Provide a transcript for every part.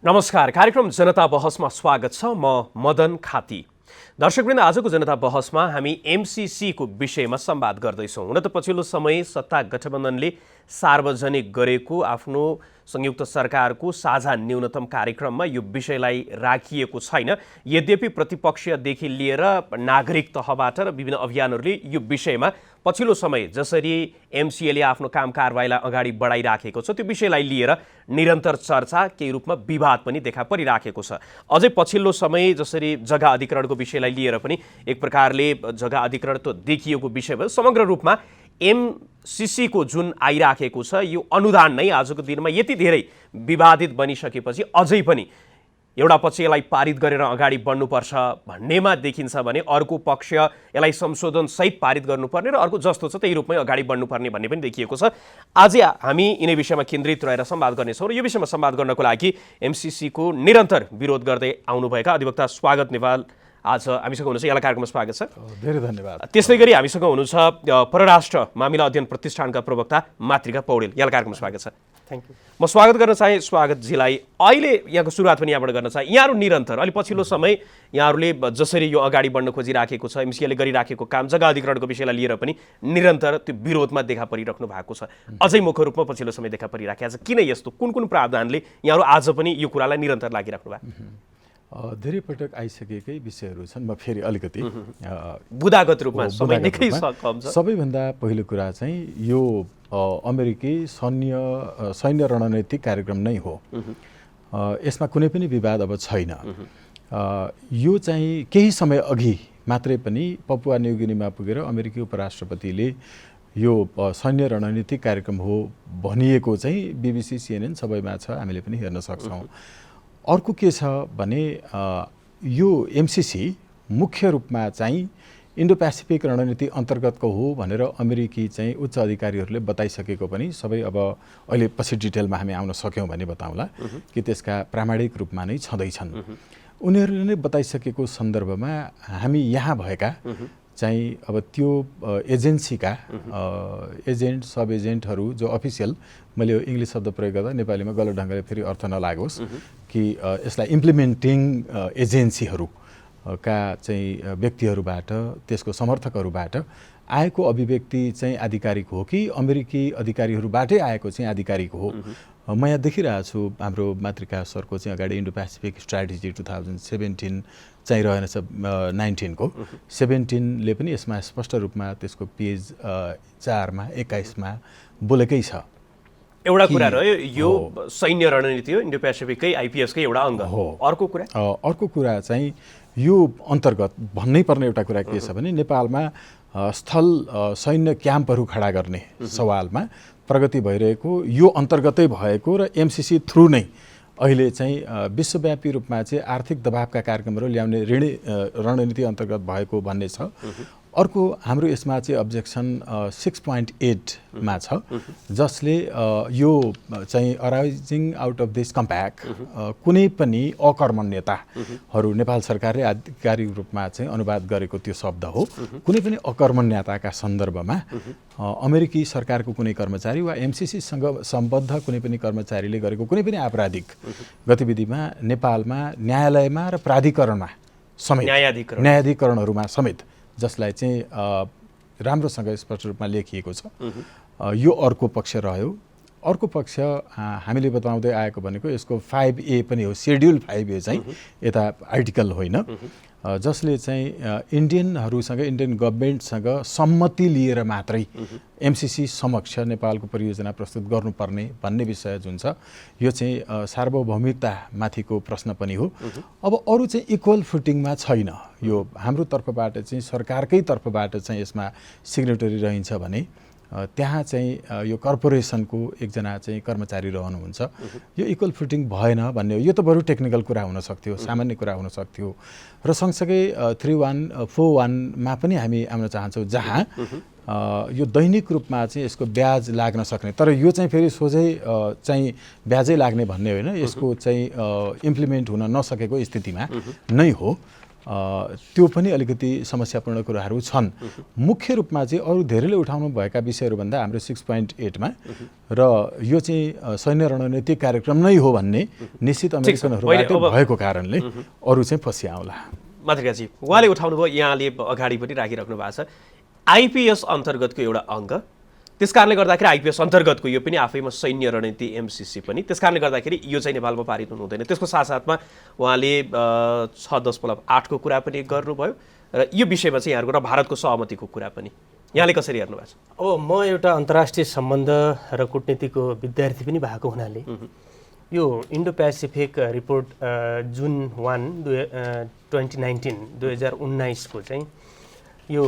नमस्कार, कार्यक्रम जनता बहसमा स्वागत छ। म मदन खाती। दर्शकवृन्द, आजको जनता बहसमा हामी एमसीसीको विषयमा संवाद गर्दैछौँ। हुन त पछिल्लो समय सत्ता गठबन्धनले सार्वजनिक गरेको आफ्नो संयुक्त सरकारको साझा न्यूनतम कार्यक्रममा यो विषयलाई राखिएको छैन। यद्यपि प्रतिपक्षदेखि लिएर नागरिक तहबाट र विभिन्न अभियानहरूले यो विषयमा पछिल्लो समय जसरी एमसीएले आफ्नो काम कारबाहीलाई अगाडि बढाइराखेको छ, त्यो विषयलाई लिएर निरन्तर चर्चा, केही रूपमा विवाद पनि देखा परिराखेको छ। अझै पछिल्लो समय जसरी जग्गा अधिग्रहणको विषयलाई लिएर पनि एक प्रकारले जग्गा अधिग्रहण त देखिएको विषय भयो, समग्र रूपमा एमसीसीको जुन आइराखेको छ यो अनुदान नै आजको दिनमा यति धेरै विवादित बनिसकेपछि अझै पनि एउटा पक्ष यसलाई पारित गरेर अगाडि बढ्नुपर्छ भन्नेमा देखिन्छ भने अर्को पक्ष यसलाई संशोधन सहित पारित गर्नुपर्ने र अर्को जस्तो छ त्यही रूपमै अगाडि बढ्नुपर्ने भन्ने पनि देखिएको छ। आज हामी यिनै विषयमा केन्द्रित रहेर संवाद गर्नेछौँ र यो विषयमा संवाद गर्नको लागि एमसीसीको निरन्तर विरोध गर्दै आउनुभएका अधिवक्ता स्वागत नेपाल आज हामीसँग हुनुहुन्छ। यहाँलाई कार्यक्रममा स्वागत छ। धेरै धन्यवाद। त्यस्तै गरी हामीसँग हुनुहुन्छ परराष्ट्र मामिला अध्ययन प्रतिष्ठानका प्रवक्ता मातृका पौडेल। यहाँलाई कार्यक्रममा स्वागत छ। Thank you. म स्वागत गर्न चाहे स्वागतजीलाई। अहिले यहाँको सुरुवात पनि यहाँबाट गर्न चाहे। यहाँहरू निरन्तर अलि पछिल्लो समय यहाँहरूले जसरी यो अगाडि बढ्न खोजिराखेको छ, एमसीएले गरिराखेको काम, जग्गा अधिग्रहणको विषयलाई लिएर पनि निरन्तर त्यो विरोधमा देखा परिराख्नु भएको छ। अझै मुख्य रूपमा पछिल्लो समय देखा परिराखेको छ। किन यस्तो कुन कुन प्रावधानले यहाँहरू आज पनि यो कुरालाई निरन्तर लागिराख्नु भएको? धेरै पटक आइसकेकै विषयहरू छन्। म फेरि अलिकति बुदागत रूपमा सबैभन्दा पहिलो कुरा चाहिँ यो अमेरिकी सैन्य रणनीतिक कार्यक्रम नै हो। यसमा कुनै पनि विवाद अब छैन। यो चाहिँ केही समय अघि मात्रै पनि पपुवा न्युगिनीमा पुगेर अमेरिकी उपराष्ट्रपतिले यो सैन्य रणनीतिक कार्यक्रम हो भनिएको चाहिँ BBC CNN सबैमा छ, हामीले पनि हेर्न सक्छौँ। अर्को के छ भने यो एमसीसी मुख्य रूपमा चाहिँ इन्डो पेसिफिक रणनीति अन्तर्गतको हो भनेर अमेरिकी चाहिँ उच्च अधिकारीहरूले बताइसकेको पनि सबै अब अहिले पछि डिटेलमा हामी आउन सक्यौँ भने बताउँला कि त्यसका प्रामाणिक रूपमा नै छँदैछन्। उनीहरूले नै बताइसकेको सन्दर्भमा हामी यहाँ भएका चाहिँ अब त्यो एजेन्सीका एजेन्ट सब एजेन्टहरू जो अफिसियल, मैले यो इङ्ग्लिस शब्द प्रयोग गर्दा नेपालीमा गलत ढङ्गले फेरि अर्थ नलागोस् कि यसलाई इम्प्लिमेन्टिङ एजेन्सीहरूका चाहिँ व्यक्तिहरूबाट, त्यसको समर्थकहरूबाट आएको अभिव्यक्ति चाहिँ आधिकारिक हो कि अमेरिकी अधिकारीहरूबाटै आएको चाहिँ आधिकारिक हो। म यहाँ देखिरहेको छु हाम्रो मातृका सरको चाहिँ अगाडि इन्डो पेसिफिक स्ट्राटेजी 2017 चाहिँ रहेछ 19 को 17ले पनि यसमा स्पष्ट रूपमा त्यसको पेज 4मा 21मा बोलेकै छ। एउटा कुरा रह्यो यो सैन्य रणनीति हो, इन्डो पेसिफिककै आइपीएसकै एउटा अङ्ग हो। अर्को कुरा चाहिँ यो अन्तर्गत भन्नै पर्ने एउटा कुरा के छ भने नेपालमा स्थल सैन्य क्याम्पहरू खडा गर्ने सवालमा प्रगति भइरहेको यो अन्तर्गतै भएको र एमसीसी थ्रु नै अहिले चाहिँ विश्वव्यापी रूपमा चाहिँ आर्थिक दबावका कार्यक्रमहरू ल्याउने रणनीति अन्तर्गत भएको भन्ने छ। अर्को हाम्रो यसमा चाहिँ अब्जेक्सन 6.8 मा छ, जसले यो चाहिँ अराइजिङ आउट अफ दिस कम्प्याक्ट कुनै पनि अकर्मण्यताहरू नेपाल सरकारले आधिकारिक रूपमा चाहिँ अनुवाद गरेको त्यो शब्द हो। कुनै पनि अकर्मण्यताका सन्दर्भमा अमेरिकी सरकारको कुनै कर्मचारी वा एमसीसीसँग सम्बद्ध कुनै पनि कर्मचारीले गरेको कुनै पनि आपराधिक गतिविधिमा नेपालमा न्यायालयमा र प्राधिकरणमा समेत न्यायाधिकरणहरूमा समेत जसलाई चाहिँ राम्रोसँग स्पष्ट रूपमा लेखिएको छ, यो अर्को पक्ष रह्यो। अर्को पक्ष हामीले बताउँदै आएको भनेको यसको 5A पनि हो, सेड्युल 5A चाहिँ यता आर्टिकल होइन, जसले चाहिँ इन्डियनहरूसँग, इन्डियन गभर्मेन्टसँग सम्मति लिएर मात्रै एमसीसी समक्ष नेपालको परियोजना प्रस्तुत गर्नुपर्ने भन्ने विषय जुन छ, यो चाहिँ सार्वभौमिकता माथिको प्रश्न पनि हो। अब अरू चाहिँ इक्वल फुटिङमा छैन। यो हाम्रो तर्फबाट चाहिँ सरकारकै तर्फबाट चाहिँ यसमा सिग्नेटरी रहन्छ भने त्यहाँ चाहिँ यो कर्पोरेसनको एकजना चाहिँ कर्मचारी रहनुहुन्छ, यो इक्वल फुटिङ भएन भन्ने हो। यो त बरु टेक्निकल कुरा हुन सक्थ्यो, सामान्य कुरा हुन सक्थ्यो। र सँगसँगै 3141मा पनि हामी आउन चाहन्छौँ, जहाँ यो दैनिक रूपमा चाहिँ यसको ब्याज लाग्न सक्ने, तर यो चाहिँ फेरि सोझै चाहिँ ब्याजै लाग्ने भन्ने होइन, यसको चाहिँ इम्प्लिमेन्ट हुन नसकेको स्थितिमा नै हो। त्यो पनि अलिकति समस्यापूर्ण कुराहरू छन्। मुख्य रूपमा चाहिँ अरू धेरैले उठाउनु भएका विषयहरूभन्दा हाम्रो 6.8 मा र यो चाहिँ सैन्य रणनीतिक कार्यक्रम नै हो भन्ने निश्चित अमेरिकनहरूबाट भएको कारणले अरू चाहिँ पछि आउला। मातृकाजी, उहाँले उठाउनु भयो, यहाँले अगाडि पनि राखिराख्नु भएको छ आइपिएस अन्तर्गतको एउटा अङ्ग, त्यसकारणले गर्दाखेरि आइपिएस अन्तर्गतको यो पनि आफैमा सैन्य रणनीति एमसिसी पनि, त्यसकारणले गर्दाखेरि यो चाहिँ नेपालमा पारित हुनु हुँदैन। त्यसको साथसाथमा उहाँले 6.8 को कुरा पनि गर्नुभयो र यो विषयमा चाहिँ यहाँहरूको र भारतको सहमतिको कुरा पनि यहाँले कसरी हेर्नु भएको छ? अब म एउटा अन्तर्राष्ट्रिय सम्बन्ध र कूटनीतिको विद्यार्थी पनि भएको हुनाले यो इन्डो पेसिफिक रिपोर्ट जुन 1 2019 को चाहिँ यो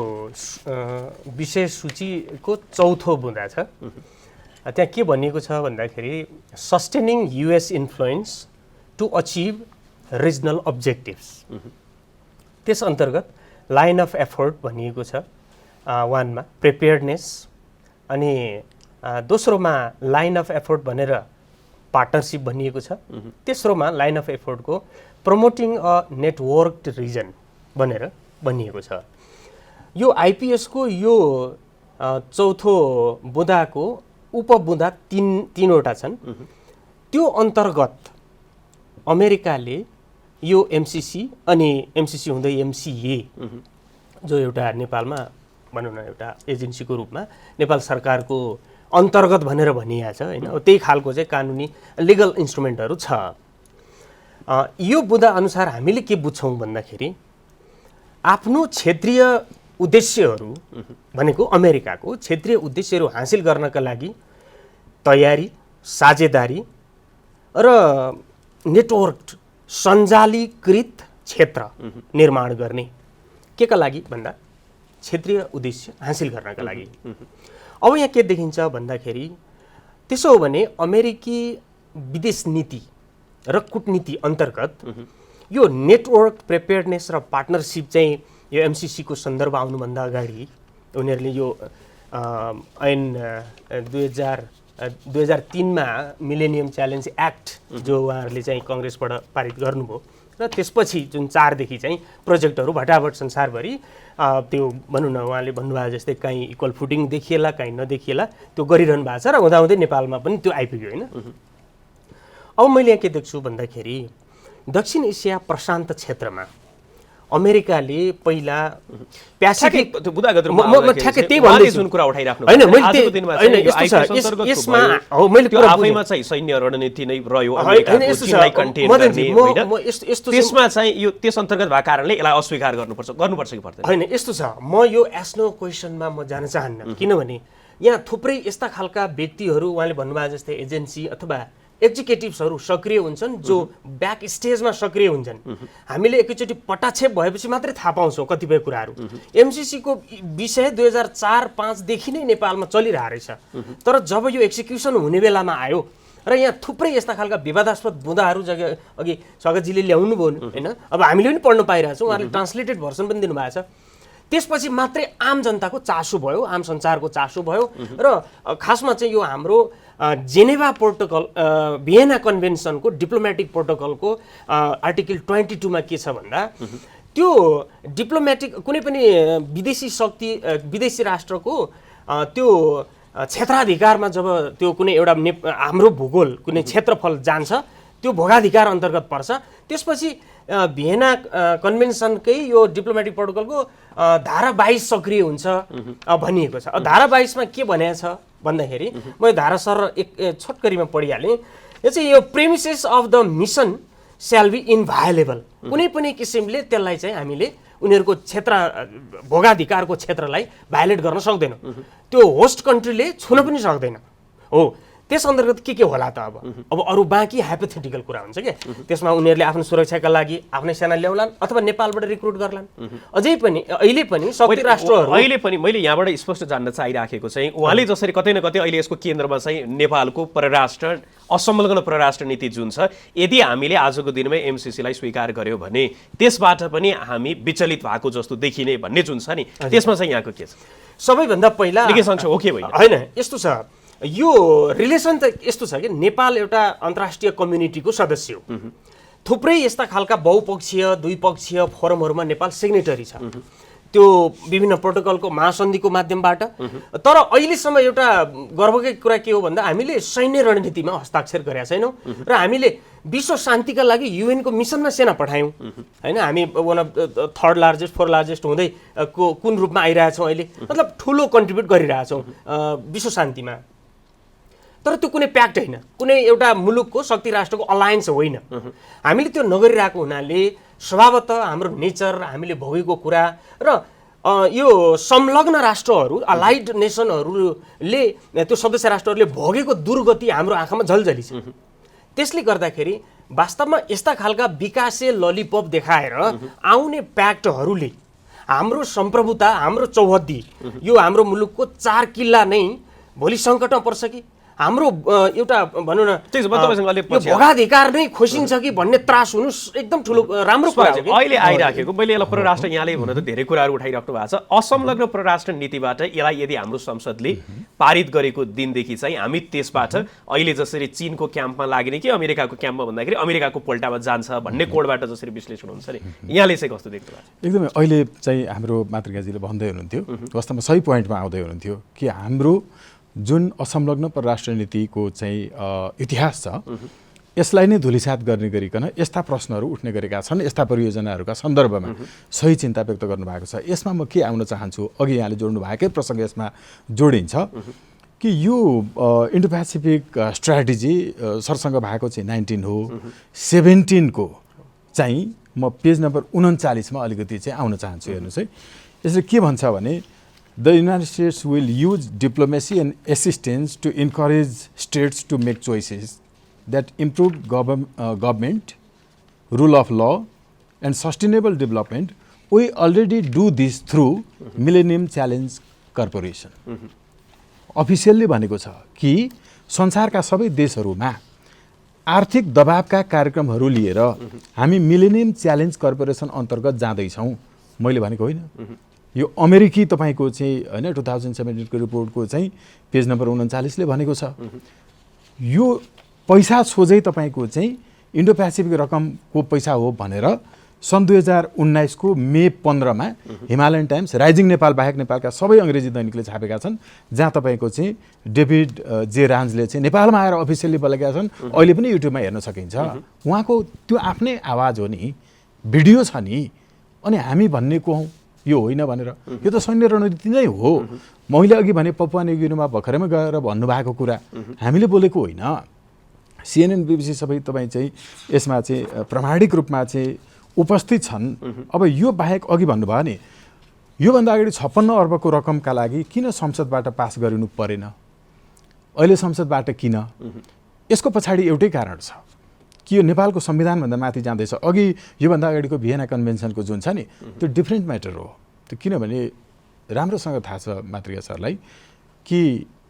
विषय सूचीको चौथो बुँदा छ। त्यहाँ के भनिएको छ भन्दाखेरि sustaining US influence to achieve regional objectives, त्यस अन्तर्गत लाइन अफ एफोर्ट भनिएको छ 1 मा प्रिपेयर्डनेस, अनि दोस्रोमा लाइन अफ एफोर्ट भनेर पार्टनरसिप भनिएको छ, तेस्रोमा लाइन अफ एफोर्टको प्रमोटिङ अ नेटवर्क्ड रिजन भनेर भनिएको छ। यो आइपिएसको यो चौथो बुँदाको उपबुँदा तीनवटा छन्। त्यो अन्तर्गत अमेरिकाले यो एमसिसी अनि एमसिसी हुँदै एमसिए जो एउटा नेपालमा भनौँ न एउटा एजेन्सीको रूपमा नेपाल सरकारको अन्तर्गत भनेर भनिएको छ होइन, त्यही खालको चाहिँ कानुनी लिगल इन्स्ट्रुमेन्टहरू छ। यो बुँदा अनुसार हामीले के बुझ्छौँ भन्दाखेरि आफ्नो क्षेत्रीय उद्देश्यहरू भनेको अमेरिकाको क्षेत्रीय उद्देश्यहरू हासिल गर्नका लागि तयारी, साझेदारी र नेटवर्क सञ्जालीकृत क्षेत्र निर्माण गर्ने के का लागि भन्दा क्षेत्रीय उद्देश्य हासिल गर्नका लागि। अब यहाँ के देखिन्छ भन्दाखेरि त्यसो हो भने अमेरिकी विदेश नीति र कूटनीति अन्तर्गत यो नेटवर्क प्रिपेयर्डनेस र पार्टनरसिप चाहिँ यो एमसिसीको सन्दर्भ आउनुभन्दा अगाडि उनीहरूले यो ऐन 2003 मा मिलेनियम च्यालेन्ज एक्ट जो उहाँहरूले चाहिँ कङ्ग्रेसबाट पारित गर्नुभयो र त्यसपछि जुन 4 देखि चाहिँ प्रोजेक्टहरू भटाभट संसारभरि त्यो भनौँ न उहाँले भन्नुभएको जस्तै कहीँ इक्वल फुटिङ देखिएला कहीँ नदेखिएला त्यो गरिरहनु भएको छ र हुँदाहुँदै नेपालमा पनि त्यो आइपुग्यो होइन। अब मैले यहाँ के देख्छु भन्दाखेरि दक्षिण एसिया प्रशान्त क्षेत्रमा अमेरिकाले पहिला प्यासिफिक ठ्याक्कै त्यही भन्दैछु जुन कुरा उठाइराख्नु होइन आजको दिनमा चाहिँ यो आइपिएस अन्तर्गत यसमा हो मैले त्यो आफैमा चाहिँ सैन्य रणनीति नै रह्यो अमेरिकाको चीनलाई कन्टेन गर्ने होइन, त्यसमा चाहिँ यो त्यस अन्तर्गत भएको कारणले यसलाई अस्वीकार गर्नुपर्छ कि पर्दैन? होइन यस्तो छ, म यो एस्नो क्वेसनमा म जान चाहन्न, किनभने यहाँ थुप्रै यस्ता खालका व्यक्तिहरू उहाँले भन्नुभएको जस्तै एजेन्सी अथवा एक्जिक्युटिभ्सहरू सक्रिय हुन्छन् जो ब्याक स्टेजमा सक्रिय हुन्छन्। हामीले एकैचोटि पटाक्षेप भएपछि मात्रै थाहा पाउँछौँ कतिपय कुराहरू। एमसिसीको विषय 2004-05 देखि नै नेपालमा चलिरहेको रहेछ, तर जब यो एक्जिक्युसन हुने बेलामा आयो र यहाँ थुप्रै यस्ता खालका विवादास्पद बुँदाहरू अघि स्वागतजीले ल्याउनु भयो होइन, अब हामीले पनि पढ्न पाइरहेछौँ, उहाँले ट्रान्सलेटेड भर्सन पनि दिनुभएको छ। त्यसपछि मात्रै आम जनताको चासो भयो, आम संसारको चासो भयो र खासमा चाहिँ यो हाम्रो Geneva protocol Vienna कन्भेन्सनको diplomatic प्रोटोकलको article 22 मा के छ भन्दा त्यो डिप्लोमेटिक कुनै पनि विदेशी शक्ति विदेशी राष्ट्रको त्यो क्षेत्राधिकारमा जब त्यो कुनै एउटा हाम्रो भूगोल कुनै क्षेत्रफल जान्छ त्यो भोगाधिकार अन्तर्गत पर्छ। त्यसपछि भियना कन्भेन्सनकै यो डिप्लोमेटिक प्रोटोकलको धारा 22 सक्रिय हुन्छ भनिएको छ। धारा 22 मा के भनेको छ भन्दाखेरि म यो धारा सर एक छोटकरीमा पढिहालेँ। यो चाहिँ यो प्रेमिसेस अफ द मिसन स्याल बी इनभायोलेबल, कुनै पनि किसिमले त्यसलाई चाहिँ हामीले उनीहरूको क्षेत्र भोगाधिकारको क्षेत्रलाई भायोलेट गर्न सक्दैनौँ, त्यो होस्ट कन्ट्रीले छुन पनि सक्दैन हो। त्यस अन्तर्गत के होला त अब अरू बाँकी हाइपोथेटिकल कुरा हुन्छ क्या, त्यसमा उनीहरूले आफ्नो सुरक्षाका लागि आफ्नै सेना ल्याउलान् अथवा नेपालबाट रिक्रुट गर्लान्। अझै पनि अहिले पनि शक्ति राष्ट्रहरू अहिले पनि मैले यहाँबाट स्पष्ट जान्न चाहिराखेको चाहिँ उहाँले जसरी कतै न कतै अहिले यसको केन्द्रमा चाहिँ नेपालको परराष्ट्र असंलग्न परराष्ट्र नीति जुन छ, यदि हामीले आजको दिनमा एमसिसीलाई स्वीकार गर्यो भने त्यसबाट पनि हामी विचलित भएको जस्तो देखिने भन्ने जुन छ नि, त्यसमा चाहिँ यहाँको के छ? सबैभन्दा पहिला सँगसँगै हो के होइन, यस्तो छ यो रिलेसन त यस्तो छ कि नेपाल एउटा अन्तर्राष्ट्रिय कम्युनिटीको सदस्य हो, थुप्रै यस्ता खालका बहुपक्षीय द्विपक्षीय फोरमहरूमा नेपाल सिग्नेटरी छ त्यो विभिन्न प्रोटोकलको महासन्धिको माध्यमबाट। तर अहिलेसम्म एउटा गर्वकै कुरा के हो भन्दा हामीले सैन्य रणनीतिमा हस्ताक्षर गरेका छैनौँ र हामीले विश्व शान्तिका लागि युएनको मिसनमा सेना पठायौँ होइन। हामी one of third largest fourth largest हुँदै कुन रूपमा आइरहेछौँ अहिले, मतलब ठुलो कन्ट्रिब्युट गरिरहेछौँ विश्व शान्तिमा। तर त्यो कुनै प्याक्ट होइन, कुनै एउटा मुलुकको शक्ति राष्ट्रको अलायन्स होइन। हामीले त्यो नगरिरहेको हुनाले स्वभावतः हाम्रो नेचर, हामीले भोगेको कुरा र यो संलग्न राष्ट्रहरू अलाइड नेसनहरूले त्यो सदस्य राष्ट्रहरूले भोगेको दुर्गति हाम्रो आँखामा झलझली छ। त्यसले गर्दाखेरि वास्तवमा यस्ता खालका विकासे ललिपप देखाएर आउने प्याक्टहरूले हाम्रो सम्प्रभुता, हाम्रो चौहद्दी, यो हाम्रो मुलुकको 4 किल्ला नै भोलि सङ्कटमा पर्छ कि हाम्रो एउटा भनौँ न यो भोगाधिकार नै खोसिन्छ कि भन्ने त्रास हुनु एकदम ठुलो राम्रो कुरा हो। अहिले आइराखेको मैले यसलाई परराष्ट्र यहाँले हुन त धेरै कुराहरू उठाइराख्नु भएको छ। असंलग्न परराष्ट्र नीतिबाट यसलाई यदि हाम्रो संसदले पारित गरेको दिनदेखि चाहिँ हामी त्यसबाट अहिले जसरी चीनको क्याम्पमा लाग्ने कि अमेरिकाको क्याम्पमा भन्दाखेरि अमेरिकाको पोल्टामा जान्छ भन्ने कोडबाट जसरी विश्लेषण हुन्छ नि, यहाँले चाहिँ कस्तो देख्नु भएको छ? एकदमै अहिले चाहिँ हाम्रो मातृकाजीले भन्दै हुनुहुन्थ्यो, वास्तवमा सही पोइन्टमा आउँदै हुनुहुन्थ्यो कि हाम्रो जुन असंलग्न परराष्ट्र नीतिको चाहिँ इतिहास छ यसलाई नै धुलिसात गर्ने गरिकन यस्ता प्रश्नहरू उठ्ने गरेका छन्। यस्ता परियोजनाहरूका सन्दर्भमा सही चिन्ता व्यक्त गर्नुभएको छ। यसमा म के आउन चाहन्छु, अघि यहाँले जोड्नु भएकै प्रसङ्ग यसमा जोडिन्छ कि यो इन्डो पेसिफिक स्ट्राटेजी सरसँग भएको चाहिँ 19 हो, 17 को चाहिँ म पेज नम्बर 39 मा अलिकति चाहिँ आउन चाहन्छु। हेर्नुहोस् है, यसले के भन्छ भने The United States will use diplomacy and assistance to encourage states to make choices that improve government, rule of law, and sustainable development. We already do this through Millennium Challenge Corporation. Officially भनेको छ कि संसारका सबै देशहरूमा आर्थिक दबावका कार्यक्रमहरू लिएर हामी मिलेनियम च्यालेन्ज कर्पोरेसन अन्तर्गत जाँदैछौँ। मैले भनेको होइन, यो अमेरिकी तपाईको चाहिँ हैन 2017 को रिपोर्टको चाहिँ पेज नम्बर 39 ले भनेको छ। यो पैसा सोझै तपाईको चाहिँ इन्डो पेसिफिक रकमको पैसा हो भनेर सन् 2019 को मे 15 मा हिमालयन टाइम्स, राइजिङ नेपाल बाहेक नेपालका सबै अंग्रेजी दैनिकले छापेका छन्, जहाँ तपाईको चाहिँ डेभिड जे रान्जले चाहिँ नेपालमा आएर अफिसियली बोलेका छन्। अहिले पनि युट्युबमा हेर्न सकिन्छ। उहाँको त्यो आफ्नै आवाज हो नि, भिडियो छ नि, अनि हामी भन्नेको हौं यो होइन भनेर। यो त सैन्य रणनीति नै हो। मैले अघि भने पपुवा न्युगिनीमा भर्खरैमा गएर भन्नुभएको कुरा हामीले बोलेको होइन। CNN BBC सबै तपाईँ चाहिँ यसमा चाहिँ प्रामाणिक रूपमा चाहिँ उपस्थित छन्। अब यो बाहेक अघि भन्नुभयो नि, योभन्दा अगाडि 56 अर्बको रकमका लागि किन संसदबाट पास गरिनु परेन, अहिले संसदबाट किन? यसको पछाडि एउटै कारण छ कि यो नेपालको संविधानभन्दा माथि जाँदैछ। अघि योभन्दा अगाडिको भियना कन्भेन्सनको जुन छ नि त्यो डिफ्रेन्ट म्याटर हो। त्यो किनभने राम्रोसँग थाहा छ मातृका सरलाई कि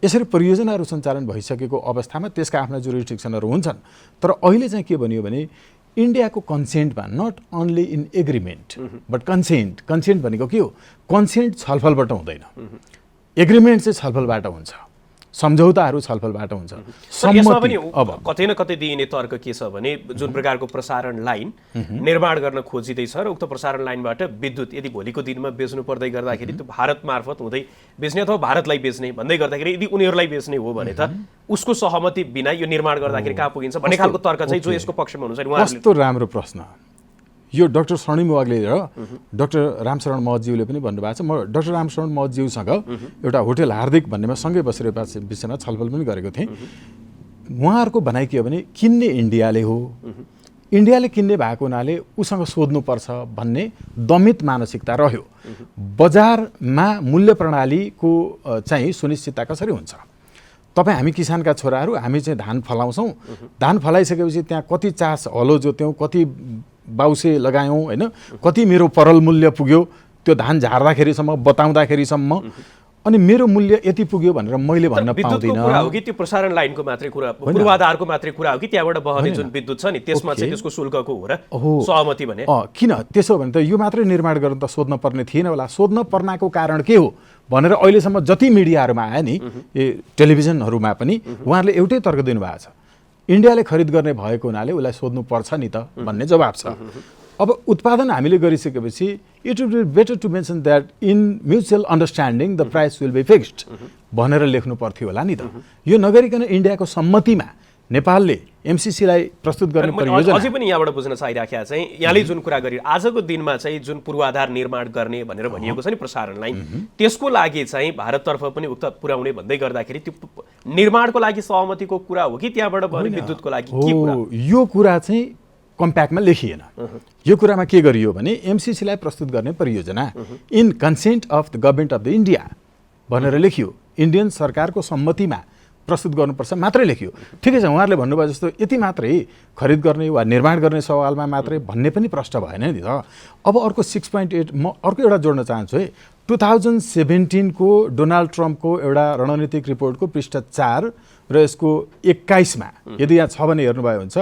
यसरी परियोजनाहरू सञ्चालन भइसकेको अवस्थामा त्यसका आफ्ना जुरिस्डिक्सनहरू हुन्छन्। तर अहिले चाहिँ के भनियो भने इन्डियाको कन्सेन्टमा, not only in agreement but consent भनेको के हो? कन्सेन्ट छलफलबाट हुँदैन, एग्रिमेन्ट चाहिँ छलफलबाट हुन्छ, सम्झौताहरू छलफलबाट हुन्छ। यसमा पनि कतै न कतै दिइने तर्क के छ भने जुन प्रकारको प्रसारण लाइन निर्माण गर्न खोजिँदैछ र उक्त प्रसारण लाइनबाट विद्युत यदि भोलिको दिनमा बेच्नु पर्दै गर्दाखेरि त्यो भारत मार्फत हुँदै बेच्ने अथवा भारतलाई बेच्ने भन्दै गर्दाखेरि यदि उनीहरूलाई बेच्ने हो भने त उसको सहमति बिना यो निर्माण गर्दाखेरि कहाँ पुगिन्छ भन्ने खालको तर्क चाहिँ जो यसको पक्षमा हुनुहुन्छ उहाँहरूले। कस्तो राम्रो प्रश्न यो डाक्टर शर्णी मुवागले र डाक्टर रामशरण महतज्यूले पनि भन्नुभएको छ। म डाक्टर रामशरण महतज्यूसँग एउटा होटल हार्दिक भन्नेमा सँगै बसेर विषयमा छलफल पनि गरेको थिएँ। उहाँहरूको भनाइ के हो भने किन्ने इन्डियाले हो, इन्डियाले किन्ने भएको हुनाले उसँग सोध्नुपर्छ भन्ने दमित मानसिकता रह्यो। बजारमा मूल्य प्रणालीको चाहिँ सुनिश्चितता कसरी हुन्छ? तपाईँ हामी किसानका छोराहरू, हामी चाहिँ धान फलाउँछौँ, धान फलाइसकेपछि त्यहाँ कति चास हलो जोत्यौँ, कति बाउसे लगायौँ होइन, कति मेरो परल मूल्य पुग्यो त्यो धान झार्दाखेरिसम्म, बताउँदाखेरिसम्म, अनि मेरो मूल्य यति पुग्यो भनेर मैले भन्न पाउँदिनँ। कुरा हो कि त्यो प्रसारण लाइनको मात्रै कुरा, पूर्वाधारको मात्रै कुरा हो कि त्यहाँबाट बहने जुन विद्युत छ नि त्यसमा चाहिँ त्यसको शुल्कको हो र सहमति भने? किन त्यसो भने त यो मात्रै निर्माण गर्न त सोध्न पर्ने थिएन होला। सोध्न पर्नको कारण के हो भनेर अहिलेसम्म जति मिडियाहरूमा आयो नि, टेलिभिजनहरूमा पनि उहाँहरूले एउटै तर्क दिनुभएको छ इन्डियाले खरिद गर्ने भएको हुनाले उसलाई सोध्नु पर्छ नि त भन्ने जवाब छ। अब उत्पादन हामीले गरिसकेपछि it would be better to mention that in mutual understanding the price will be fixed भनेर लेख्नु पर्थ्यो होला नि त। यो नगरिकन इन्डियाको सम्मतिमा नेपालले एमसिसीलाई प्रस्तुत गर्ने परियोजना। अझै पनि यहाँबाट बुझ्न चाहिराखेको चाहिँ यहाँले जुन कुरा गरि आजको दिनमा चाहिँ जुन पूर्वाधार निर्माण गर्ने भनेर भनिएको छ नि प्रसारण लाइन, त्यसको लागि चाहिँ भारततर्फ पनि उक्त पुर्याउने भन्दै गर्दाखेरि त्यो निर्माणको लागि सहमतिको कुरा हो कि त्यहाँबाट भने विद्युतको लागि के कुरा? यो कुरा चाहिँ कम्प्याक्टमा लेखिएन। यो कुरामा के गरियो भने एमसिसीलाई प्रस्तुत गर्ने परियोजना in consent of the government of the India भनेर लेखियो। इन्डियन सरकारको सम्मतिमा प्रस्तुत गर्नुपर्छ मात्रै लेखियो। ठिकै छ, उहाँहरूले भन्नुभयो जस्तो यति मात्रै खरिद गर्ने वा निर्माण गर्ने सवालमा मात्रै भन्ने पनि प्रश्न भएन नि त। अब अर्को 6.8 म अर्को एउटा जोड्न चाहन्छु है। 2017 को डोनाल्ड ट्रम्पको एउटा रणनीतिक रिपोर्टको पृष्ठ 4 र यसको 21 मा यदि यहाँ छ भने हेर्नुभयो हुन्छ,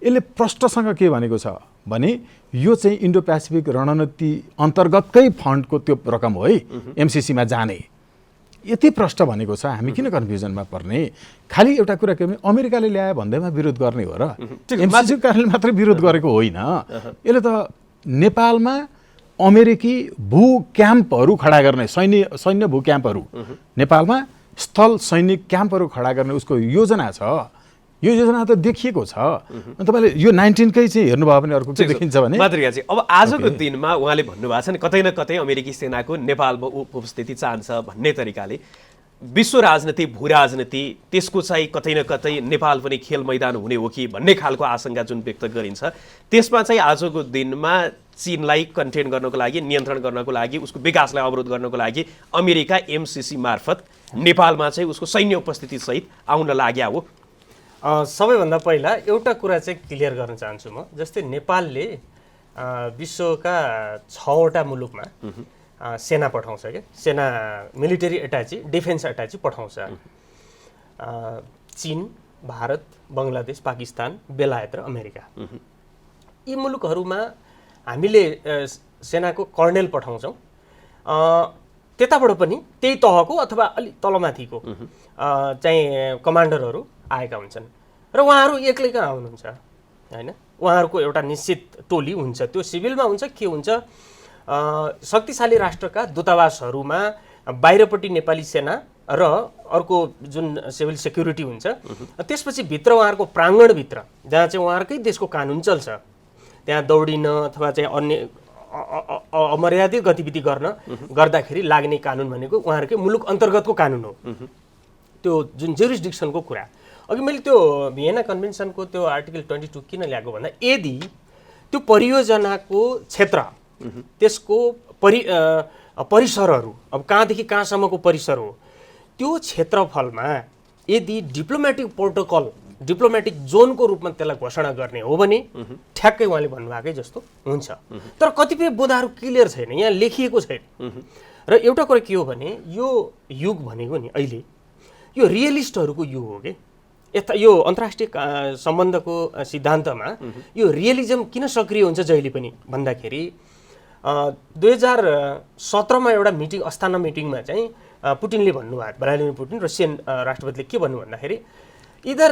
यसले प्रष्टसँग के भनेको छ भने यो चाहिँ इन्डो पेसिफिक रणनीति अन्तर्गतकै फन्डको त्यो रकम हो है एमसिसीमा जाने। यति प्रष्ट भनेको छ, हामी किन कन्फ्युजनमा पर्ने? खालि एउटा कुरा के भने अमेरिकाले ल्यायो भन्दैमा विरोध गर्ने हो र एमसिसीको कारणले मात्रै विरोध गरेको होइन। यसले त नेपालमा अमेरिकी भू क्याम्पहरू खडा गर्ने सैन्य भू क्याम्पहरू नेपालमा स्थल सैनिक क्याम्पहरू खडा गर्ने उसको योजना छ। यो योजना त देखिएको छ। तपाईँले यो 19कै चाहिँ हेर्नुभयो भने अर्को के देखिन्छ भने मातृका चाहिँ अब आजको दिनमा उहाँले भन्नुभएको छ नि कतै न कतै अमेरिकी सेनाको नेपालमा उपस्थिति चाहन्छ भन्ने तरिकाले विश्व राजनीति भू राजनीति त्यसको चाहिँ कतै न कतै नेपाल पनि खेल मैदान हुने हो कि भन्ने खालको आशंका जुन व्यक्त गरिन्छ, त्यसमा चाहिँ आजको दिनमा चीनलाई कन्टेन गर्नको लागि, नियन्त्रण गर्नको लागि, उसको विकासलाई अवरोध गर्नको लागि अमेरिका एमसिसी मार्फत नेपालमा चाहिँ उसको सैन्य उपस्थिति सहित आउन लाग्या हो। सबैभन्दा पहिला एउटा कुरा चाहिँ क्लियर गर्न चाहन्छु म। जस्तै नेपालले विश्वका 6वटा मुलुकमा सेना पठाउँछ क्या, सेना मिलिटरी अट्याची डिफेन्स अट्याची पठाउँछ। चीन, भारत, बङ्गलादेश, पाकिस्तान, बेलायत र अमेरिका। यी मुलुकहरूमा हामीले सेनाको कर्नेल पठाउँछौँ। त्यताबाट पनि त्यही तहको अथवा अलिक तलमाथिको चाहिँ कमान्डरहरू आएका हुन्छन् र उहाँहरू एक्लै कहाँ आउनुहुन्छ हैन। उहाँहरूको एउटा निश्चित टोली हुन्छ, त्यो सिभिलमा हुन्छ के हुन्छ, शक्तिशाली राष्ट्रका दूतावासहरूमा बाहिरपट्टि नेपाली सेना र अर्को जुन सिभिल सेक्युरिटी हुन्छ, त्यसपछि भित्र उहाँहरूको प्राङ्गणभित्र जहाँ चाहिँ उहाँहरूकै देशको कानुन चल्छ, त्यहाँ दौडिन अथवा चाहिँ अन्य अमर्यादित गतिविधि गर्दाखेरि लाग्ने कानुन भनेको उहाँहरूकै मुलुक अन्तर्गतको कानुन हो। त्यो जुन जुरिस्डिक्सनको कुरा अघि मैले त्यो भियेना कन्भेन्सनको त्यो आर्टिकल 22 किन ल्याएको भन्दा यदि त्यो परियोजनाको क्षेत्र त्यसको परिसरहरू अब कहाँदेखि कहाँसम्मको परिसर हो, त्यो क्षेत्रफलमा यदि डिप्लोमेटिक प्रोटोकल डिप्लोमेटिक जोनको रूपमा त्यसलाई घोषणा गर्ने हो भने ठ्याक्कै उहाँले भन्नुभएकै जस्तो हुन्छ। तर कतिपय बुँदाहरू क्लियर छैन, यहाँ लेखिएको छैन। र एउटा कुरा के हो भने यो युग भनेको नि अहिले यो रियलिस्टहरूको युग हो कि यो अन्तर्राष्ट्रिय सम्बन्धको सिद्धान्तमा यो रियलिजम किन सक्रिय हुन्छ जहिले पनि भन्दाखेरि 2017 मा एउटा मिटिङ अस्ताना मिटिङमा चाहिँ पुटिनले भन्नुभयो, भ्लादिमिर पुटिन रसियन राष्ट्रपतिले के भन्नु भन्दाखेरि either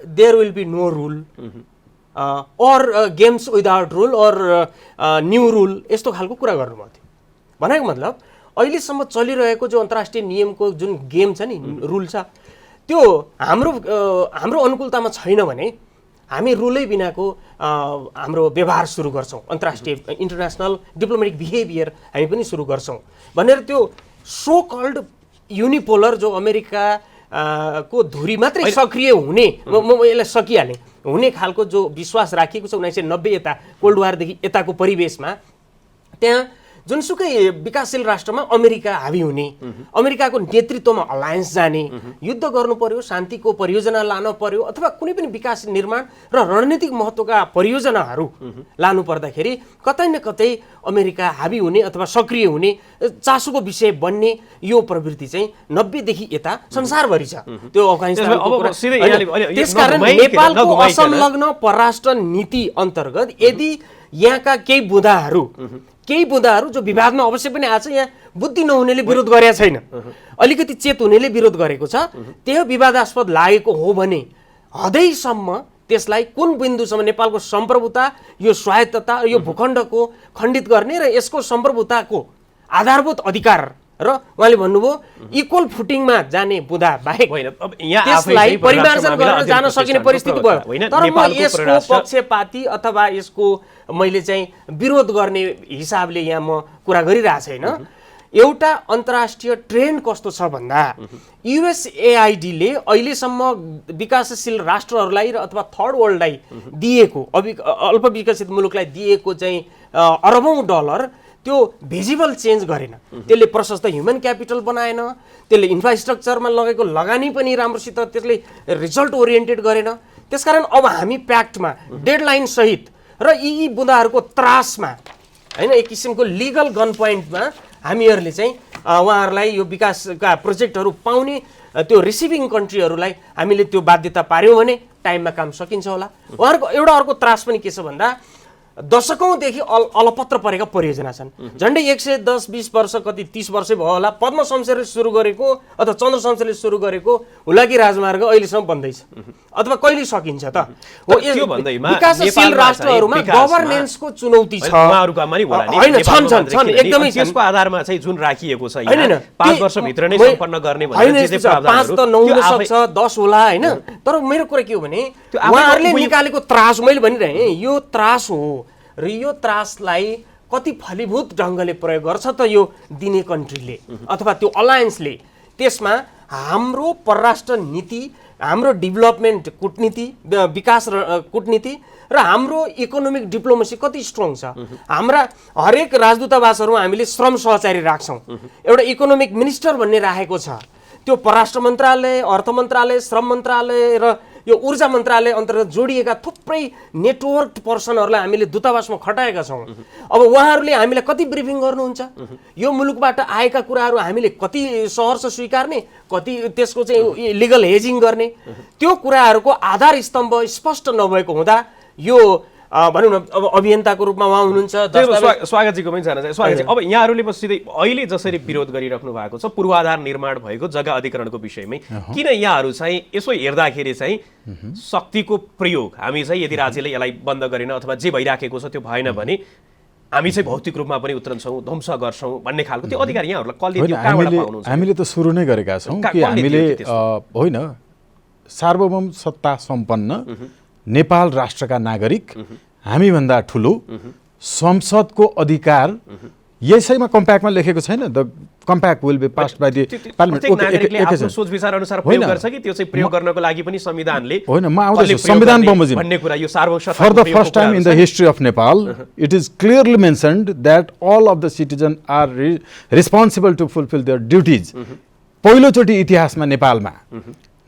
there will be no rule or games without rule or new rule यस्तो खालको कुरा गर्नुभएको थियो। भनेको मतलब अहिलेसम्म चलिरहेको जो अन्तर्राष्ट्रिय नियमको जुन गेम छ नि रुल छ त्यो हाम्रो अनुकूलतामा छैन भने हामी रुलै बिनाको हाम्रो व्यवहार सुरु गर्छौँ, अन्तर्राष्ट्रिय इन्टरनेसनल डिप्लोमेटिक बिहेभियर हामी पनि सुरु गर्छौँ भनेर त्यो सो कल्ड युनिपोलर जो अमेरिका को धुरी मात्रै सक्रिय हुने म यसलाई सकिहालेँ हुने खालको जो विश्वास राखिएको छ 1990 यता कोल्ड वारदेखि यताको परिवेशमा त्यहाँ जुनसुकै विकासशील राष्ट्रमा अमेरिका हावी हुने, अमेरिकाको नेतृत्वमा अलायन्स जाने, युद्ध गर्नु पर्यो, शान्तिको परियोजना लान पर्यो अथवा कुनै पनि विकास निर्माण र रणनीतिक महत्त्वका परियोजनाहरू लानु पर्दाखेरि कतै न कतै अमेरिका हावी हुने अथवा सक्रिय हुने चासोको विषय बन्ने यो प्रवृत्ति चाहिँ 90 देखि यता संसारभरि छ। त्यो अफगानिस्तानको त्यसकारण नेपालको असंलग्न परराष्ट्र नीति अन्तर्गत यदि यहाँका केही बुँदाहरू जो विवादमा अवश्य पनि आछ, यहाँ बुद्धि नहुनेले विरोध गरेका छैन, अलिकति चेत हुनेले विरोध गरेको छ, त्यो विवादास्पद लागेको हो भने हदैसम्म त्यसलाई कुन बिन्दुसम्म नेपालको सम्प्रभुता, यो स्वायत्तता, यो भूखण्डको खण्डित गर्ने र यसको सम्प्रभुताको आधारभूत अधिकार र उहाँले भन्नुभयो इक्वल फुटिङमा जाने बुँदा बाहेक होइन, अब यहाँ त्यसलाई आफै परिमार्जन मामिला गरेर जान अध्ययन सकिने प्रतिष्ठानको परिस्थिति भयो। प्रवक्ता होइन, तर म नेपालको यसको परराष्ट्र- पक्षपाती अथवा यसको मैले चाहिँ विरोध गर्ने हिसाबले यहाँ म कुरा गरिरहेको छैन। एउटा अन्तर्राष्ट्रिय ट्रेन्ड कस्तो छ भन्दा युएसएआइडीले अहिलेसम्म विकासशील राष्ट्रहरूलाई र अथवा थर्ड वर्ल्डलाई दिएको अल्प विकसित मुलुकलाई दिएको चाहिँ अरबौं डलर त्यो भिजिबल चेन्ज गरेन। त्यसले प्रशस्त ह्युमन क्यापिटल बनाएन, त्यसले इन्फ्रास्ट्रक्चरमा लगेको लगानी पनि राम्रोसित त्यसले रिजल्ट ओरिएन्टेड गरेन। त्यसकारण अब हामी प्याक्टमा डेडलाइन सहित र यी बुँदाहरूको त्रासमा हैन एक किसिमको लिगल गन पोइन्टमा हामीहरूले चाहिँ उहाँहरूलाई यो विकासका प्रोजेक्टहरू पाउने त्यो रिसिभिङ कन्ट्रीहरूलाई हामीले त्यो बाध्यता पार्यौँ भने टाइममा काम सकिन्छ होला। उहाँहरूको एउटा अर्को त्रास पनि के छ भन्दा दशकौँदेखि अलपत्र परेका परियोजना छन्। झन्डै 110-20 वर्ष कति 30 वर्षै भयो होला पद्म शमशेरले सुरु गरेको अथवा चन्द्र शमशेरले सुरु गरेको हुलाकी राजमार्ग अहिलेसम्म बन्दैछ अथवा कहिले सकिन्छ त? हो त्यो भन्दैमा विकासशील राष्ट्रहरूमा गभर्नेन्सको चुनौती छ। उहाँहरूमा नि होला नि, होइन, नेपालमा छन् भन्दाखेरि एकदमै अनि त्यसको आधारमा चाहिँ जुन राखिएको छ होइन, यहाँ 5 वर्षभित्र नै सम्पन्न गर्ने होइन, भनेर जे यस्तो छ, 5 त नहुन सक्छ, 10 होला होइन। तर मेरो कुरा के हो भने उहाँहरूले निकालेको त्रास मैले भनिरहेँ यो त्रास हो र यो त्रासलाई कति फलीभूत ढङ्गले प्रयोग गर्छ त यो दिने कन्ट्रीले अथवा त्यो अलायन्सले। त्यसमा हाम्रो परराष्ट्र नीति, हाम्रो डेभलपमेन्ट कूटनीति, विकास कूटनीति र हाम्रो इकोनोमिक डिप्लोमेसी कति स्ट्रङ छ। हाम्रा हरेक राजदूतावासहरू हामीले श्रम सहचारी राख्छौँ, एउटा इकोनोमिक मिनिस्टर भन्ने राखेको छ। त्यो परराष्ट्र मन्त्रालय, अर्थ मन्त्रालय, श्रम मन्त्रालय र यो ऊर्जा मन्त्रालय अन्तर्गत जोडिएका थुप्रै नेटवर्क पर्सनहरूलाई हामीले दूतावासमा खटाएका छौँ। अब उहाँहरूले हामीलाई कति ब्रिफिङ गर्नुहुन्छ, यो मुलुकबाट आएका कुराहरू हामीले कति सहर्ष स्वीकार्ने, कति त्यसको चाहिँ लिगल हेजिङ गर्ने, त्यो कुराहरूको आधार स्तम्भ स्पष्ट नभएको हुँदा यो भनौँ न अब अभियन्ताको रूपमा उहाँ हुनुहुन्छ। स्वागतजीको पनि जान चाहे स्वागतजी, अब यहाँहरूले सिधै अहिले जसरी विरोध गरिराख्नु भएको छ पूर्वाधार निर्माण भएको जग्गा अधिग्रहणको विषयमै, किन यहाँहरू चाहिँ यसो हेर्दाखेरि चाहिँ शक्तिको प्रयोग हामी चाहिँ यदि राज्यले यसलाई बन्द गरेन अथवा जे भइराखेको छ त्यो भएन भने हामी चाहिँ भौतिक रूपमा पनि उत्रन्छौँ, ध्वंस गर्छौँ भन्ने खालको त्यो अधिकार यहाँहरूलाई कसले दियो, कहाँबाट पाउनुहुन्छ? हामीले त सुरु नै गरेका छौँ कि हामीले होइन सार्वभौम सत्ता सम्पन्न नेपाल राष्ट्रका नागरिक हामीभन्दा ठुलो संसदको अधिकार यसैमा कम्प्याक्टमा लेखेको छैन। The compact will be passed by the parliament. नागरिकले आफ्नो सोच विचार अनुसार प्रयोग गर्छ कि त्यो चाहिँ प्रयोग गर्नको लागि पनि संविधानले होइन, म आउँदैछु संविधान बमोजिम भन्ने कुरा यो सार्वभौम for the first time in the history of Nepal it is clearly mentioned that all of the citizen are responsible to fulfil their duties. पहिलोचोटि इतिहासमा नेपालमा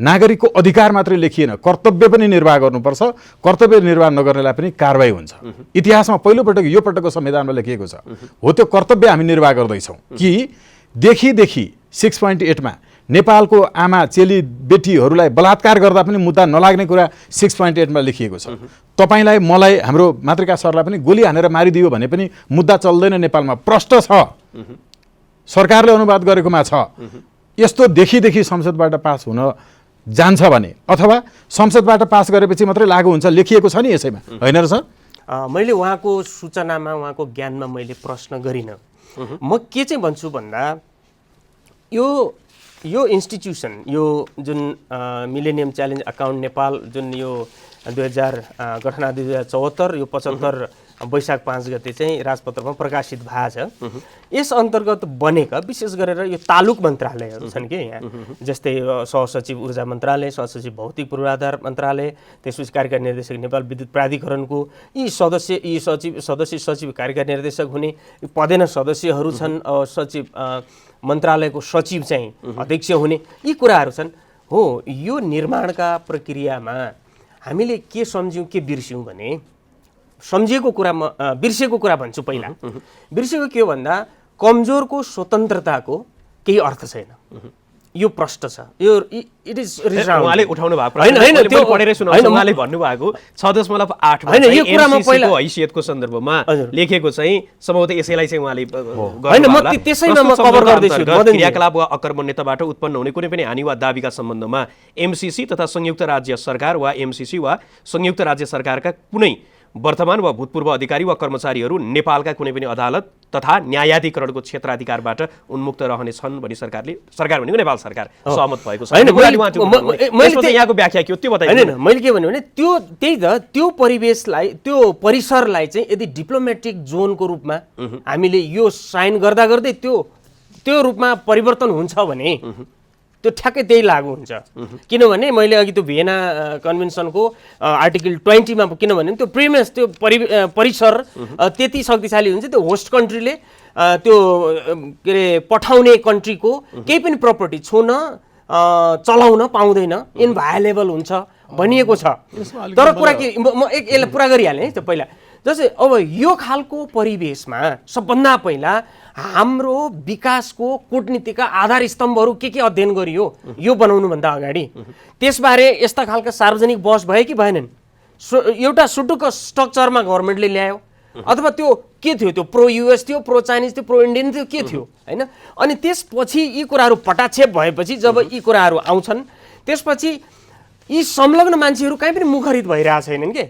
नागरिकको अधिकार मात्रै लेखिएन, कर्तव्य पनि निर्वाह गर्नुपर्छ, कर्तव्य निर्वाह नगर्नेलाई पनि कारबाही हुन्छ। इतिहासमा पहिलोपटक यो पटकको संविधानमा लेखिएको छ। हो त्यो कर्तव्य हामी निर्वाह गर्दैछौँ कि देखि 6.8 मा नेपालको आमा चेली बेटीहरूलाई बलात्कार गर्दा पनि मुद्दा नलाग्ने कुरा 6.8 मा लेखिएको छ। तपाईलाई मलाई हाम्रो मातृका सरलाई पनि गोली हानेर मारिदियो भने पनि मुद्दा चल्दैन नेपालमा, प्रष्ट छ, सरकारले अनुवाद गरेकोमा छ। यस्तो देखि संसदबाट पास हुन जान्छ भने अथवा संसदबाट पास गरेपछि मात्रै लागू हुन्छ लेखिएको छ नि यसैमा, होइन र सर? मैले उहाँको सूचनामा उहाँको ज्ञानमा मैले प्रश्न गरिनँ। म के चाहिँ भन्छु भन्दा यो इन्स्टिट्युसन यो जुन मिलेनियम च्यालेन्ज अकाउन्ट नेपाल जुन यो 2000 गठना 2074 यो 75 वैशाख 5 गते चाहिँ राजपत्रमा प्रकाशित भएको छ। यस अन्तर्गत बनेका विशेष गरेर यो तालुक मन्त्रालयहरू छन् कि यहाँ, जस्तै सहसचिव ऊर्जा मन्त्रालय, सहसचिव भौतिक पूर्वाधार मन्त्रालय, त्यसपछि कार्यकारी निर्देशक नेपाल विद्युत प्राधिकरणको यी सदस्य सचिव कार्यकारी निर्देशक हुने पदेन सदस्यहरू छन्, सचिव मन्त्रालयको सचिव चाहिँ अध्यक्ष हुने, यी कुराहरू छन्। हो, यो निर्माणका प्रक्रियामा हामीले के सम्झ्यौँ के बिर्स्यौँ भने सम्झिएको कुरा बिर्सेको कुरा भन्छु। पहिला बिर्सेको के हो भन्दा कमजोरको स्वतन्त्रताको केही अर्थ छैन। यो प्रश्न छ, यो इट इज रिसाउन्ड। उहाँले उठाउनु भएको होइन, होइन, मैले त्यो- पढेर सुनाउँछु। होइन, उहाँले भन्नुभएको 6.8 होइन, यो कुरामा पहिला- हैसियतको सन्दर्भमा लेखेको चाहिँ सम्भवतः यसैलाई चाहिँ उहाँले होइन, म त्यसैमा म कभर गर्दैछु। क्रियाकलाप वा अकर्मण्यताबाट उत्पन्न हुने कुनै पनि हानि वा दाबीका सम्बन्धमा एमसीसी तथा संयुक्त राज्य सरकार वा एमसीसी वा संयुक्त राज्य सरकारका कुनै वर्तमान वा भूतपूर्व अधिकारी वा कर्मचारीहरू नेपालका कुनै पनि अदालत तथा न्यायाधिकरणको क्षेत्राधिकारबाट उन्मुक्त रहनेछन् भनी सरकार भनेको नेपाल सरकार सहमत भएको छ। होइन, त्यसपछि यहाँको व्याख्या के हो त्यो बताइदिनु। होइन, मैले के भन्नु भने त्यही त त्यो परिवेशलाई, त्यो परिसरलाई चाहिँ यदि डिप्लोमेटिक जोनको रूपमा हामीले यो साइन गर्दा गर्दै त्यो रूपमा परिवर्तन हुन्छ भने त्यो ठ्याक्कै त्यही लागू हुन्छ। किनभने मैले अघि त्यो भियना कन्भेन्सनको आर्टिकल 20 मा किनभने त्यो प्रिमेस, त्यो परिसर त्यति शक्तिशाली हुन्छ, त्यो होस्ट कन्ट्रीले त्यो के अरे पठाउने कन्ट्रीको केही पनि प्रपर्टी छुन चलाउन पाउँदैन, इनभायोलेबल हुन्छ भनिएको छ। तर कुरा के, म यसलाई पुरा गरिहालेँ है त पहिला। जस्तै अब यो खालको परिवेशमा सबभन्दा पहिला हाम्रो विकासको कूटनीतिका आधार स्तम्भहरू के अध्ययन गरियो यो बनाउनुभन्दा अगाडि, त्यसबारे यस्ता खालका सार्वजनिक बहस भए कि भएनन्? एउटा सुटुक्क स्ट्रक्चरमा गभर्मेन्टले ल्यायो अथवा त्यो के थियो, त्यो प्रो युएस थियो, प्रो चाइनिज थियो, प्रो इन्डियन थियो, के थियो, होइन? अनि त्यसपछि यी कुराहरू पटाक्षेप भएपछि जब यी कुराहरू आउँछन्, त्यसपछि यी संलग्न मान्छेहरू कहीँ पनि मुखरित भइरहेको छैनन् के।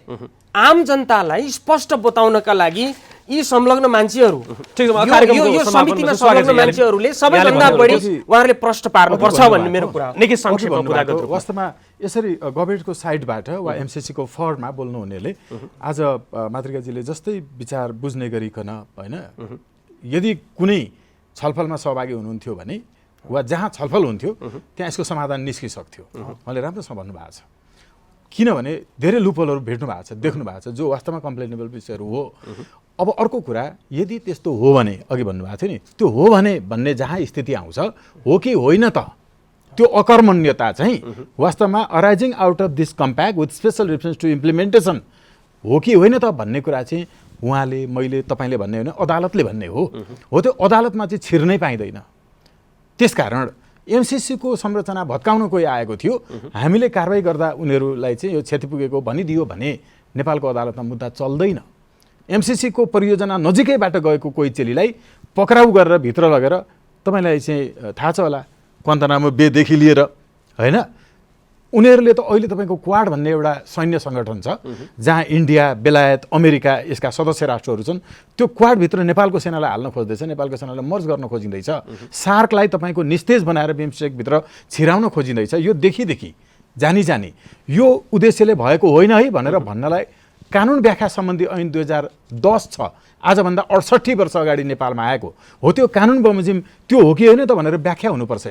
आम जनतालाई स्पष्ट बताउनका लागि यी संलग्न मान्छेहरू, यो समितिमा संलग्न मान्छेहरूले सबैभन्दा बढी उहाँहरूले प्रश्न पार्नुपर्छ भन्ने मेरो कुरा हो। निकै संक्षेपमा बुझाएको थियो। वास्तवमा यसरी गभर्मेन्टको साइडबाट वा एमसीसीको फरमा बोल्नु हुनेले आज मातृकाजीले जस्तै विचार बुझ्ने गरिकन, होइन, यदि कुनै छलफलमा सहभागी हुनुहुन्थ्यो भने वा जहाँ छलफल हुन्थ्यो त्यहाँ यसको समाधान निस्किसक्थ्यो। उहाँले राम्रोसँग भन्नुभएको छ। किनभने धेरै लुपहोलहरू भेट्नु भएको छ, देख्नु भएको छ, जो वास्तवमा कम्प्लेनेबल विषयहरू हो। अब अर्को कुरा, यदि त्यस्तो हो भने, अघि भन्नुभएको थियो नि, त्यो हो भने भन्ने जहाँ स्थिति आउँछ, हो कि होइन त त्यो अकर्मण्यता चाहिँ वास्तवमा arising out of this compact with special reference to implementation हो कि होइन त भन्ने कुरा चाहिँ उहाँले, मैले, तपाईँले भन्ने होइन, अदालतले भन्ने हो। त्यो अदालतमा चाहिँ छिर्नै पाइँदैन। त्यसकारण एमसीसीको संरचना भत्काउन कोही आएको थियो, हामीले कारवाही गर्दा उनीहरूलाई चाहिँ यो क्षति पुगेको भनिदियो भने नेपालको अदालतमा मुद्दा चल्दैन। एमसीसीको परियोजना नजिकैबाट गएको कोही चेलीलाई पक्राउ गरेर भित्र लगेर, तपाईँलाई चाहिँ थाहा छ होला, क्वान्तानामो बेदेखि लिएर, होइन, उनीहरूले त अहिले तपाईँको क्वाड भन्ने एउटा सैन्य सङ्गठन छ जहाँ इन्डिया, बेलायत, अमेरिका यसका सदस्य राष्ट्रहरू छन्। त्यो क्वाडभित्र नेपालको सेनालाई हाल्न खोज्दैछ, नेपालको सेनालाई मर्ज गर्न खोजिँदैछ, सार्कलाई तपाईँको निस्तेज बनाएर बिमस्टेकभित्र छिराउन खोजिँदैछ। यो देखि जानी यो उद्देश्यले भएको होइन है भनेर भन्नलाई कानुन व्याख्या सम्बन्धी ऐन 2010 छ, आजभन्दा 68 वर्ष अगाडि नेपालमा आएको हो। त्यो कानुन बमोजिम त्यो हो कि होइन त भनेर व्याख्या हुनुपर्छ।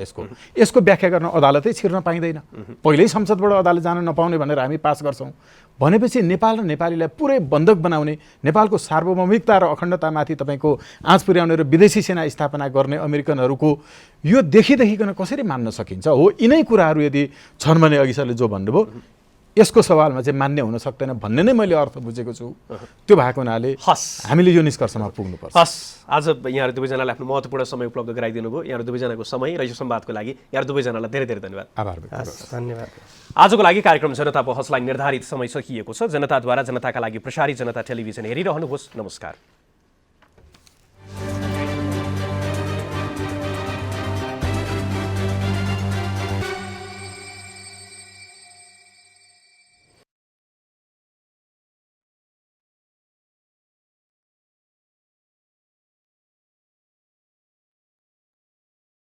यसको व्याख्या गर्न अदालतै छिर्न पाइँदैन। पहिल्यै संसदबाट अदालत जान नपाउने भनेर हामी पास गर्छौँ भनेपछि नेपाल र नेपालीलाई पुरै बन्धक बनाउने, नेपालको सार्वभौमिकता र अखण्डतामाथि तपाईँको आँच पुर्याउने र विदेशी सेना स्थापना गर्ने अमेरिकनहरूको यो देखिकन कसरी मान्न सकिन्छ? हो, यिनै कुराहरू यदि छन् भने अघि सरले जो भन्नुभयो यसको सवालमा चाहिँ मान्य हुन सक्दैन भन्ने नै मैले अर्थ बुझेको छु। त्यो भएको हुनाले हामीले यो निष्कर्षमा पुग्नुपर्छ। हस्, आज यहाँहरू दुवैजनाले आफ्नो महत्त्वपूर्ण समय उपलब्ध गराइदिनु भयो। यहाँहरू दुवैजनाको समय र यो संवादको लागि यहाँहरू दुवैजनालाई धेरै धेरै धन्यवाद। आभार व्यक्त गर्छु। धन्यवाद। आजको लागि कार्यक्रम जनता बहसलाई निर्धारित समय सकिएको छ। जनताद्वारा जनताका लागि प्रसारित जनता टेलिभिजन हेरिरहनुहोस्। नमस्कार।